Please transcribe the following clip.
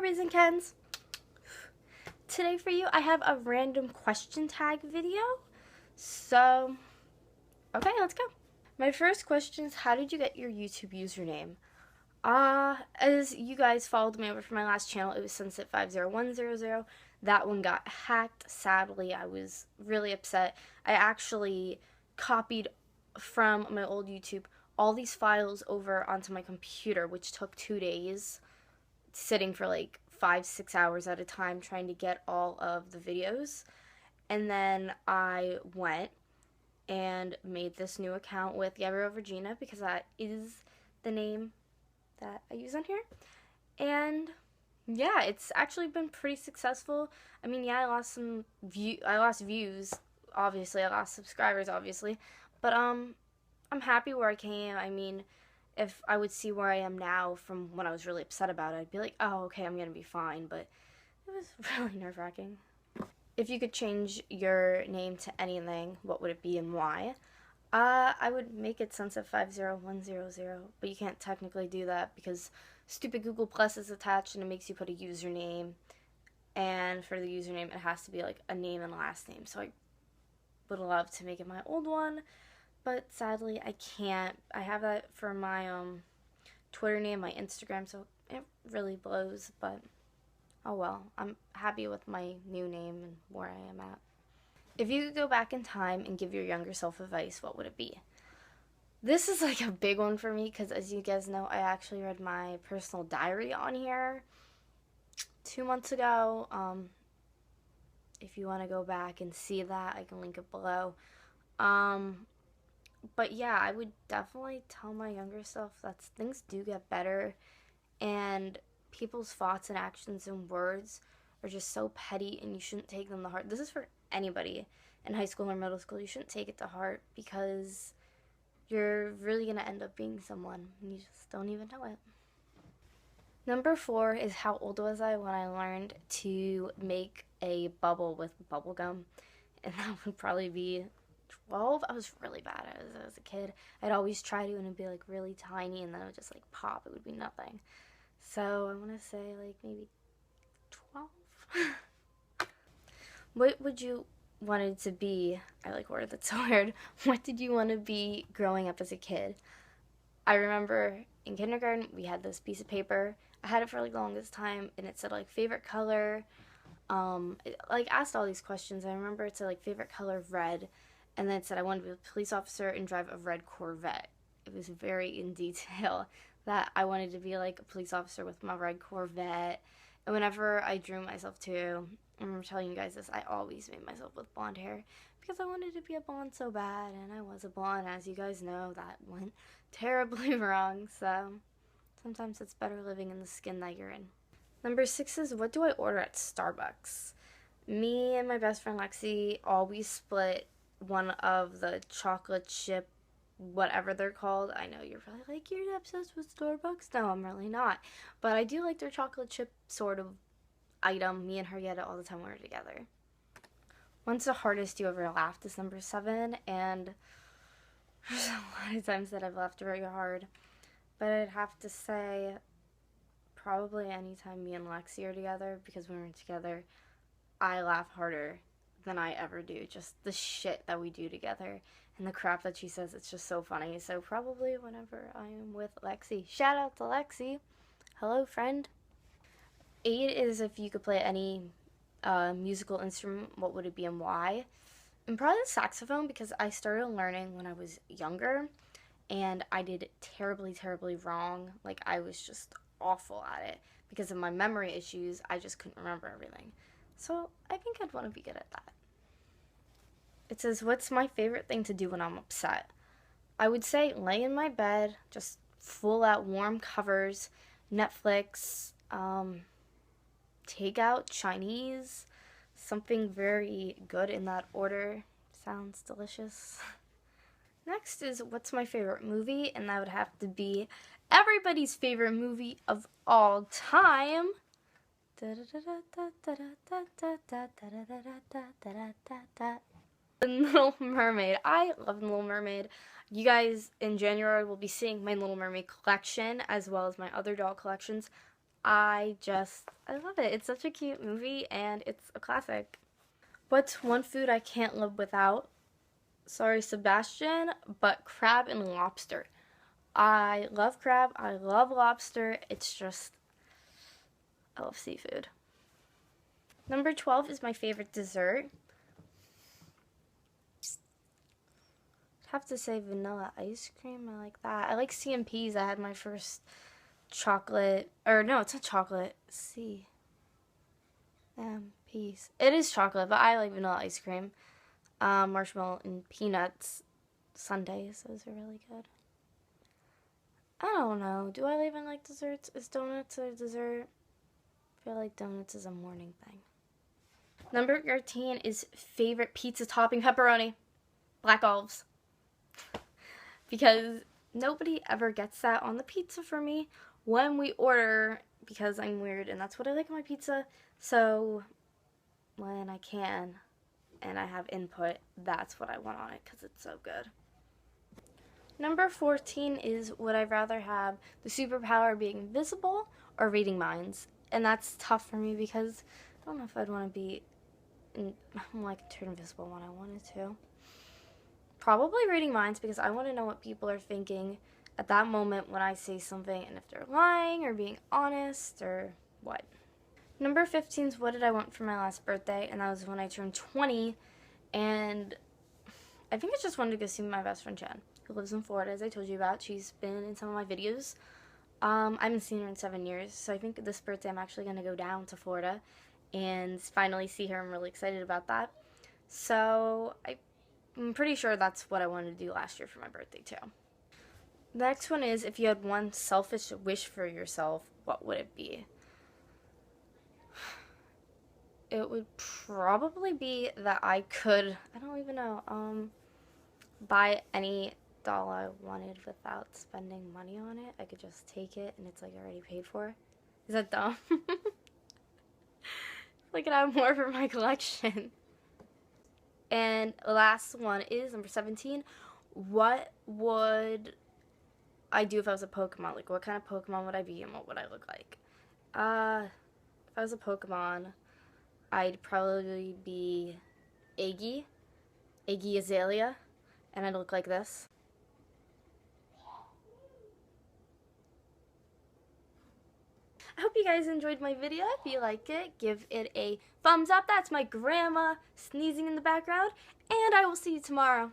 Barbies and Kens. Today for you I have a random question tag video. So, okay, let's go. My first question is, how did you get your YouTube username? As you guys followed me over from my last channel, it was Sunset50100. That one got hacked. Sadly, I was really upset. I actually copied from my old YouTube all these files over onto my computer, which took 2 days, sitting for like 5-6 hours at a time trying to get all of the videos. And then I went and made this new account with Gabrielle Regina because that is the name that I use on here. And yeah, it's actually been pretty successful. I mean, yeah, I lost views, obviously. I lost subscribers, obviously. But I'm happy where I came. I mean, if I would see where I am now from when I was really upset about it, I'd be like, oh, okay, I'm gonna be fine. But it was really nerve-wracking. If you could change your name to anything, what would it be and why? I would make it Sunset50100, but you can't technically do that because stupid Google Plus is attached and it makes you put a username. And for the username, it has to be like a name and last name. So I would love to make it my old one, but sadly I can't. I have that for my Twitter name, my Instagram, so it really blows, but oh well. I'm happy with my new name and where I am at. If you could go back in time and give your younger self advice, what would it be? This is like a big one for me because, as you guys know, I actually read my personal diary on here 2 months ago. If you want to go back and see that, I can link it below. But yeah, I would definitely tell my younger self that things do get better and people's thoughts and actions and words are just so petty and you shouldn't take them to heart. This is for anybody in high school or middle school. You shouldn't take it to heart because you're really going to end up being someone and you just don't even know it. Number 4 is, how old was I when I learned to make a bubble with bubble gum? And that would probably be 12. I was really bad at it as a kid. I'd always try to and it'd be like really tiny and then it would just like pop. It would be nothing. So I want to say like maybe 12. What would you want it to be? I like worded that so weird. What did you want to be growing up as a kid? I remember in kindergarten we had this piece of paper. I had it for like the longest time and it said like favorite color. It like asked all these questions. I remember it said like favorite color red, and then it said I wanted to be a police officer and drive a red Corvette. It was very in detail that I wanted to be like a police officer with my red Corvette. And whenever I drew myself too, I remember telling you guys this, I always made myself with blonde hair because I wanted to be a blonde so bad, and I was a blonde. As you guys know, that went terribly wrong, so sometimes it's better living in the skin that you're in. Number 6 is, what do I order at Starbucks? Me and my best friend Lexi always split one of the chocolate chip, whatever they're called. I know you're probably like, you're obsessed with Starbucks. No, I'm really not. But I do like their chocolate chip sort of item. Me and her get it all the time when we're together. When's the hardest you ever laughed is number 7. And there's a lot of times that I've laughed very hard. But I'd have to say probably anytime me and Lexi are together, because when we're together, I laugh harder than I ever do. Just the shit that we do together and the crap that she says, it's just so funny. So probably whenever I am with Lexi. Shout out to Lexi. Hello, friend. 8 is, if you could play any musical instrument, what would it be and why? And probably the saxophone, because I started learning when I was younger and I did terribly, terribly wrong. Like, I was just awful at it because of my memory issues. I just couldn't remember everything. So I think I'd want to be good at that. It says, what's my favorite thing to do when I'm upset? I would say lay in my bed, just full out warm covers, Netflix, take out Chinese, something very good in that order. Sounds delicious. Next is, what's my favorite movie? And that would have to be everybody's favorite movie of all time. The Little Mermaid. I love The Little Mermaid. You guys in January will be seeing my Little Mermaid collection as well as my other doll collections. I love it. It's such a cute movie, and it's a classic. What's one food I can't live without? Sorry, Sebastian, but crab and lobster. I love crab. I love lobster. It's just, I love seafood. Number 12 is my favorite dessert. I'd have to say vanilla ice cream. I like that. I like CMPs. I had my first chocolate, or no, it's not chocolate. CMPs. It is chocolate, but I like vanilla ice cream. Marshmallow and peanuts sundaes. Those are really good. I don't know. Do I even like desserts? Is donuts a dessert? I feel like donuts is a morning thing. Number 13 is favorite pizza topping: pepperoni. Black olives. Because nobody ever gets that on the pizza for me when we order, because I'm weird and that's what I like on my pizza. So when I can and I have input, that's what I want on it because it's so good. Number 14 is, would I rather have the superpower being invisible or reading minds? And that's tough for me because I don't know if I'd want to be turn invisible when I wanted to. Probably reading minds, because I want to know what people are thinking at that moment when I say something, and if they're lying or being honest or what. Number 15 is, what did I want for my last birthday? And that was when I turned 20, and I think I just wanted to go see my best friend Jen, who lives in Florida, as I told you about. She's been in some of my videos. I haven't seen her in 7 years, so I think this birthday I'm actually going to go down to Florida and finally see her. I'm really excited about that. So I'm pretty sure that's what I wanted to do last year for my birthday too. The next one is, if you had one selfish wish for yourself, what would it be? It would probably be that I could, I don't even know, buy any doll I wanted without spending money on it. I could just take it and it's like already paid for. Is that dumb? I could have more for my collection. And the last one is number 17. What would I do if I was a Pokemon? Like, what kind of Pokemon would I be and what would I look like? If I was a Pokemon, I'd probably be Iggy Azalea, and I'd look like this. I hope you guys enjoyed my video. If you liked it, give it a thumbs up. That's my grandma sneezing in the background, and I will see you tomorrow.